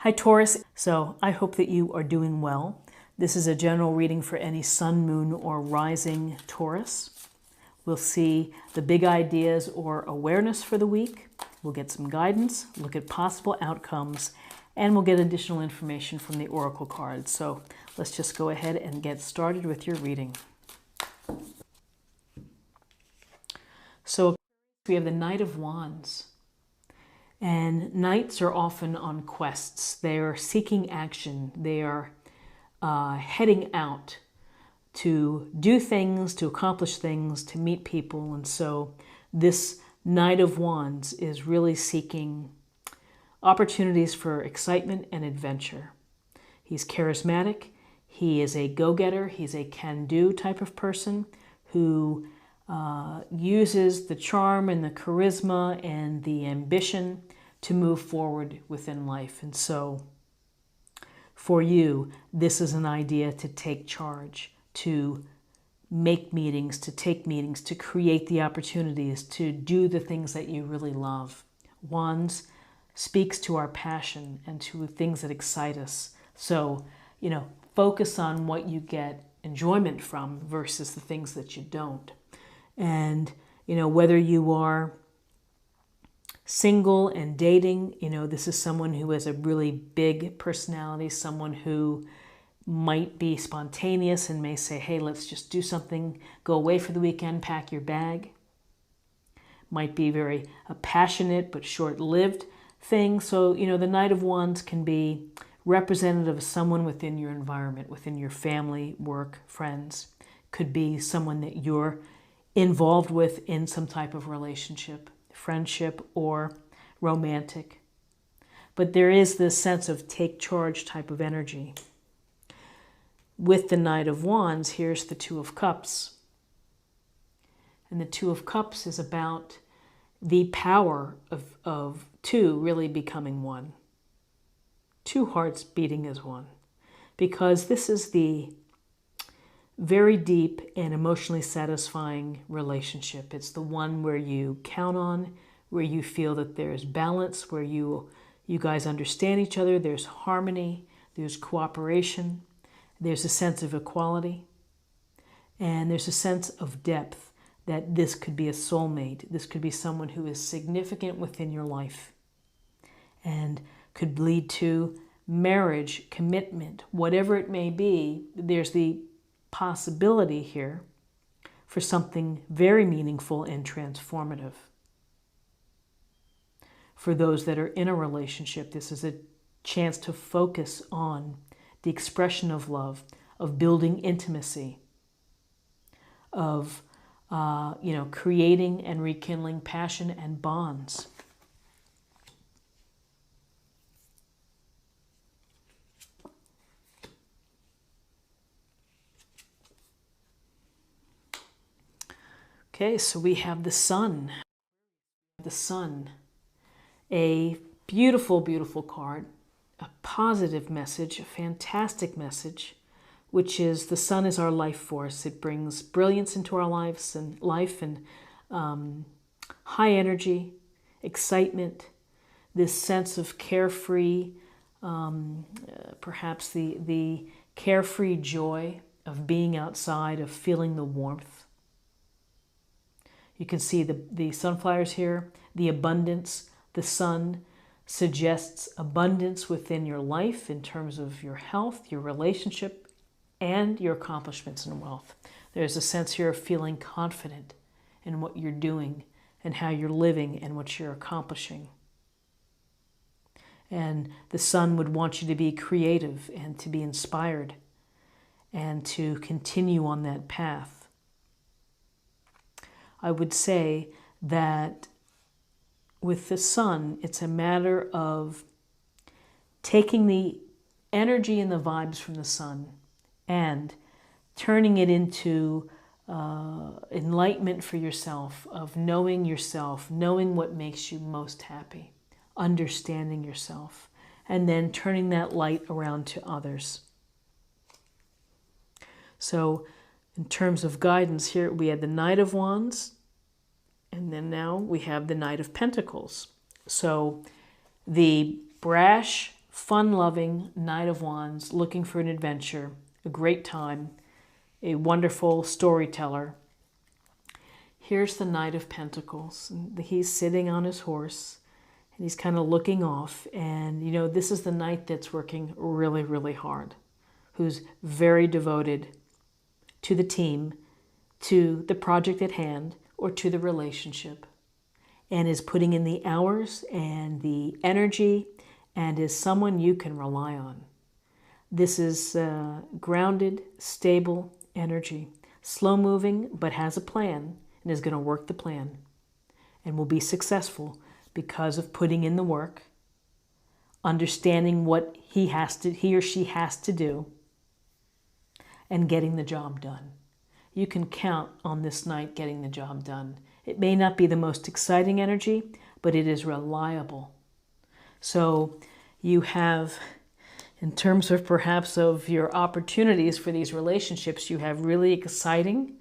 Hi Taurus, so I hope that you are doing well. This is a general reading for any sun, moon, or rising Taurus. We'll see the big ideas or awareness for the week. We'll get some guidance, look at possible outcomes, and we'll get additional information from the oracle cards. So let's just go ahead and get started with your reading. So we have the Knight of Wands. And knights are often on quests. They are seeking action. They are heading out to do things, to accomplish things, to meet people. And so this Knight of Wands is really seeking opportunities for excitement and adventure. He's charismatic. He is a go-getter. He's a can-do type of person who uses the charm and the charisma and the ambition to move forward within life. And so for you, this is an idea to take charge, to make meetings, to take meetings, to create the opportunities, to do the things that you really love. Wands speaks to our passion and to things that excite us. So, focus on what you get enjoyment from versus the things that you don't. And, whether you are single and dating, this is someone who has a really big personality, someone who might be spontaneous and may say, hey, let's just do something, go away for the weekend, pack your bag. Might be very passionate but short-lived thing. So, the Knight of Wands can be representative of someone within your environment, within your family, work, friends. Could be someone that you're involved with in some type of relationship, friendship, or romantic. But there is this sense of take charge type of energy. With the Knight of Wands, here's the Two of Cups. And the Two of Cups is about the power of two really becoming one. Two hearts beating as one. Because this is the very deep and emotionally satisfying relationship. It's the one where you count on, where you feel that there's balance, where you guys understand each other, there's harmony, there's cooperation, there's a sense of equality, and there's a sense of depth that this could be a soulmate. This could be someone who is significant within your life and could lead to marriage, commitment, whatever it may be. There's the possibility here for something very meaningful and transformative. For those that are in a relationship, this is a chance to focus on the expression of love, of building intimacy, of creating and rekindling passion and bonds. Okay, so we have the Sun. The Sun, a beautiful, beautiful card, a positive message, a fantastic message, which is the sun is our life force. It brings brilliance into our lives and life and high energy, excitement, this sense of carefree, perhaps the carefree joy of being outside, of feeling the warmth. You can see the sunflowers here, the abundance. The sun suggests abundance within your life in terms of your health, your relationship, and your accomplishments and wealth. There's a sense here of feeling confident in what you're doing and how you're living and what you're accomplishing. And the sun would want you to be creative and to be inspired and to continue on that path. I would say that with the sun, it's a matter of taking the energy and the vibes from the sun and turning it into enlightenment for yourself, of knowing yourself, knowing what makes you most happy, understanding yourself, and then turning that light around to others. So in terms of guidance here, we had the Knight of Wands, and then now we have the Knight of Pentacles. So the brash, fun-loving Knight of Wands, looking for an adventure, a great time, a wonderful storyteller. Here's the Knight of Pentacles. He's sitting on his horse, and he's kind of looking off. And, you know, this is the knight that's working really, really hard, who's very devoted to the team, to the project at hand, or to the relationship, and is putting in the hours and the energy, and is someone you can rely on. This is grounded, stable energy, slow moving, but has a plan and is going to work the plan and will be successful because of putting in the work, understanding what he or she has to do, and getting the job done. You can count on this knight getting the job done. It may not be the most exciting energy, but it is reliable. So you have, in terms of perhaps of your opportunities for these relationships, you have really exciting,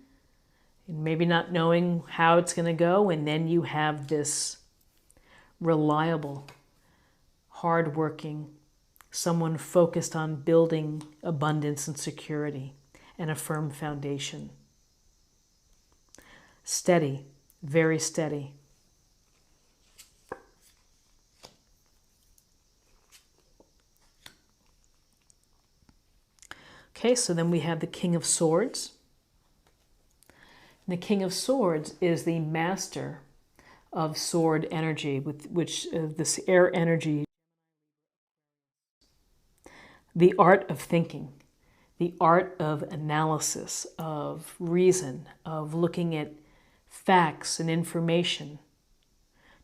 and maybe not knowing how it's going to go, and then you have this reliable, hardworking, someone focused on building abundance and security and a firm foundation. Steady, very steady. Okay, so then we have the King of Swords. And the King of Swords is the master of sword energy, with which this air energy, the art of thinking, the art of analysis, of reason, of looking at facts and information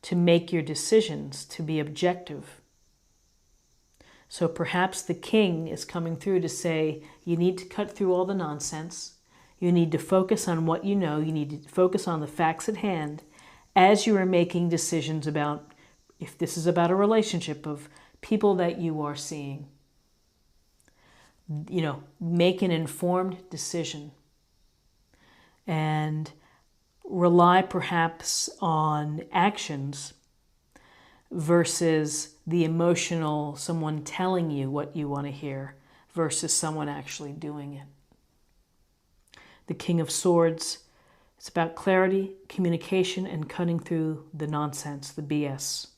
to make your decisions, to be objective. So perhaps the king is coming through to say, you need to cut through all the nonsense. You need to focus on what you know. You need to focus on the facts at hand as you are making decisions about, if this is about a relationship, of people that you are seeing. You know, make an informed decision and rely perhaps on actions versus the emotional, someone telling you what you want to hear versus someone actually doing it. The King of Swords, it's about clarity, communication, and cutting through the nonsense, the BS.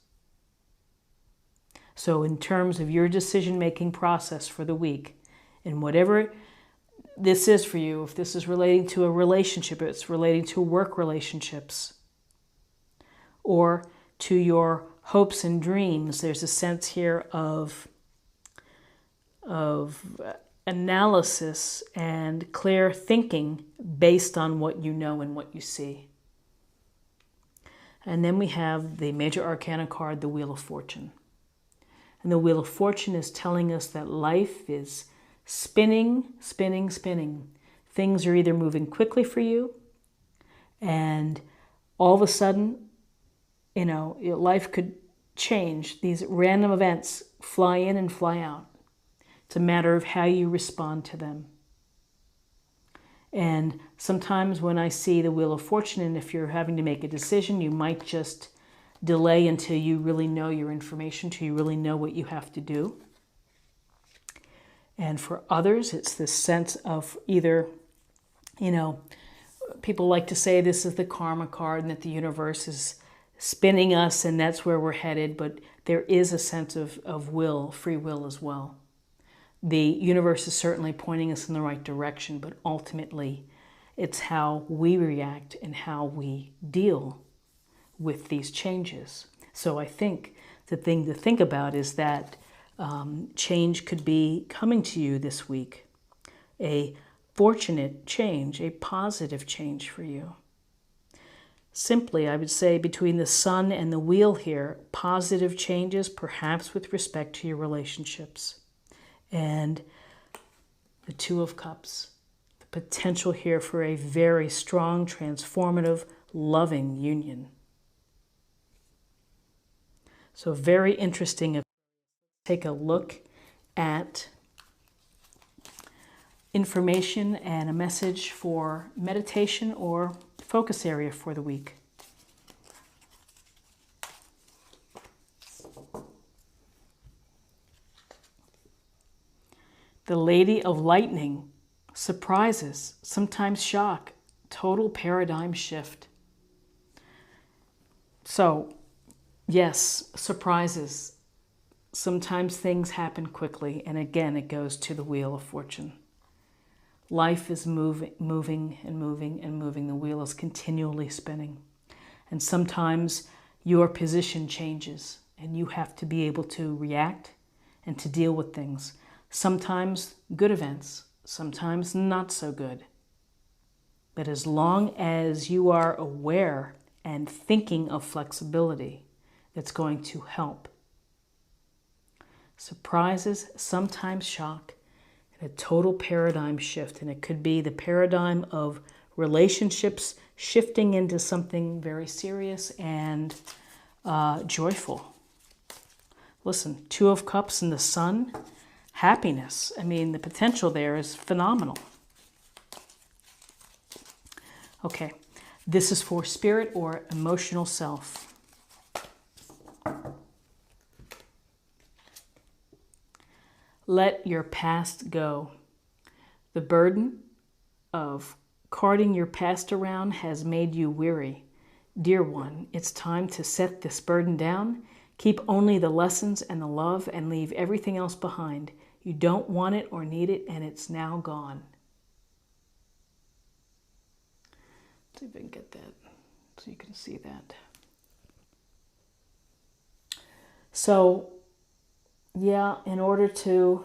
So in terms of your decision-making process for the week, and whatever this is for you, if this is relating to a relationship, if it's relating to work relationships, or to your hopes and dreams, there's a sense here of analysis and clear thinking based on what you know and what you see. And then we have the major arcana card, the Wheel of Fortune. And the Wheel of Fortune is telling us that life is spinning, spinning, spinning. Things are either moving quickly for you, and all of a sudden, you know, your life could change. These random events fly in and fly out. It's a matter of how you respond to them. And sometimes when I see the Wheel of Fortune, and if you're having to make a decision, you might just delay until you really know your information, until you really know what you have to do. And for others, it's this sense of either, you know, people like to say this is the karma card and that the universe is spinning us and that's where we're headed, but there is a sense of will, free will as well. The universe is certainly pointing us in the right direction, but ultimately it's how we react and how we deal with these changes. So I think the thing to think about is that change could be coming to you this week. A fortunate change, a positive change for you. Simply, I would say between the sun and the wheel here, positive changes perhaps with respect to your relationships. And the Two of Cups, the potential here for a very strong, transformative, loving union. So very interesting. Take a look at information and a message for meditation or focus area for the week. The Lady of Lightning, surprises, sometimes shock, total paradigm shift. So, yes, surprises. Sometimes things happen quickly, and again, it goes to the Wheel of Fortune. Life is moving and moving and moving. The wheel is continually spinning. And sometimes your position changes, and you have to be able to react and to deal with things. Sometimes good events, sometimes not so good. But as long as you are aware and thinking of flexibility, it's going to help. Surprises sometimes shock, and a total paradigm shift. And it could be the paradigm of relationships shifting into something very serious and joyful. Listen, Two of Cups and the Sun, happiness. I mean, the potential there is phenomenal. Okay, this is for spirit or emotional self. Let your past go. The burden of carting your past around has made you weary. Dear one, it's time to set this burden down. Keep only the lessons and the love and leave everything else behind. You don't want it or need it, and it's now gone. Let's see if I can get that so you can see that. So, yeah, in order to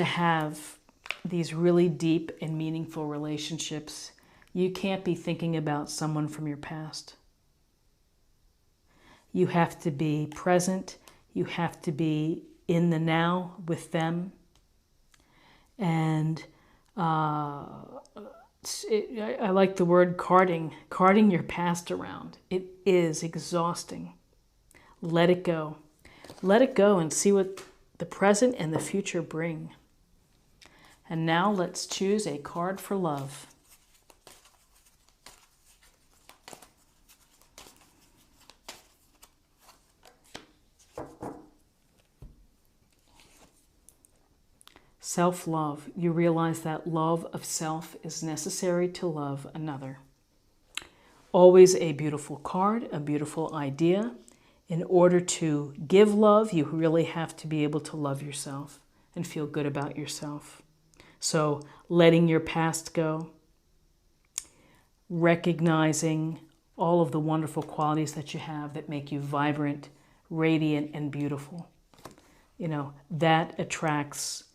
have these really deep and meaningful relationships, you can't be thinking about someone from your past. You have to be present. You have to be in the now with them. And I like the word carting your past around. It is exhausting. Let it go. Let it go and see what the present and the future bring. And now let's choose a card for love. Self-love. You realize that love of self is necessary to love another. Always a beautiful card, a beautiful idea. In order to give love, you really have to be able to love yourself and feel good about yourself. So letting your past go, recognizing all of the wonderful qualities that you have that make you vibrant, radiant, and beautiful. That attracts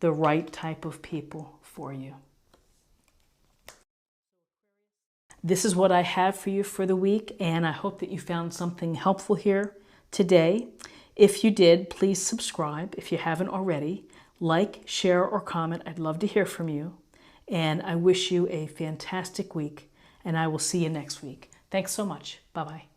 the right type of people for you. This is what I have for you for the week, and I hope that you found something helpful here today. If you did, please subscribe if you haven't already. Like, share, or comment. I'd love to hear from you. And I wish you a fantastic week, and I will see you next week. Thanks so much. Bye-bye.